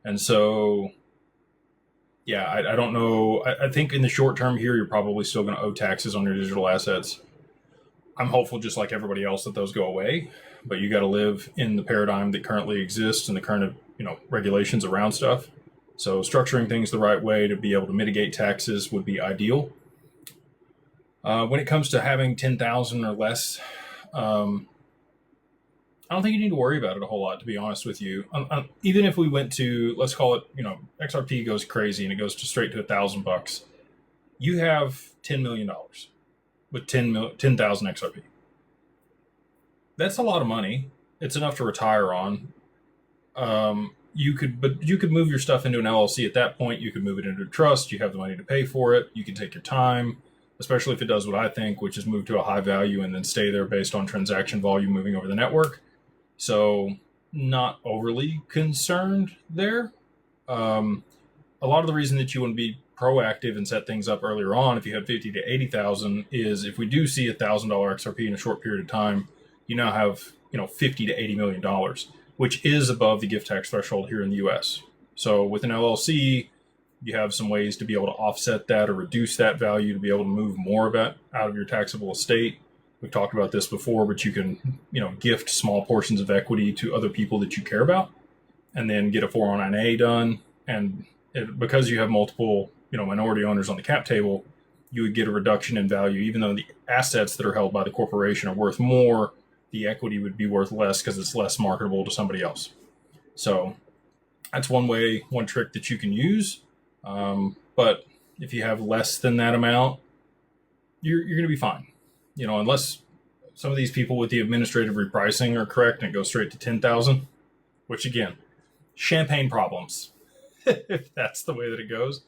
And so, yeah, I don't know. I think in the short term here, you're probably still going to owe taxes on your digital assets. I'm hopeful, just like everybody else, that those go away. But you got to live in the paradigm that currently exists and the current, regulations around stuff. So structuring things the right way to be able to mitigate taxes would be ideal. When it comes to having 10,000 or less, um, I don't think you need to worry about it a whole lot, to be honest with you. Even if we went to, let's call it, XRP goes crazy and it goes to straight to $1,000, you have $10 million with 10,000 XRP. That's a lot of money. It's enough to retire on. But you could move your stuff into an LLC at that point. You could move it into a trust. You have the money to pay for it. You can take your time, especially if it does what I think, which is move to a high value and then stay there based on transaction volume moving over the network. So, not overly concerned there. A lot of the reason that you want to be proactive and set things up earlier on, if you had 50 to 80,000, is if we do see $1,000 XRP in a short period of time, you now have 50 to $80 million, which is above the gift tax threshold here in the U.S. So with an LLC, you have some ways to be able to offset that or reduce that value to be able to move more of it out of your taxable estate. We've talked about this before, but you can, gift small portions of equity to other people that you care about, and then get a 409A done. And because you have multiple, minority owners on the cap table, you would get a reduction in value, even though the assets that are held by the corporation are worth more. The equity would be worth less because it's less marketable to somebody else. So that's one trick that you can use. But if you have less than that amount, you're going to be fine. Unless some of these people with the administrative repricing are correct and it goes straight to 10,000, which again, champagne problems, if that's the way that it goes.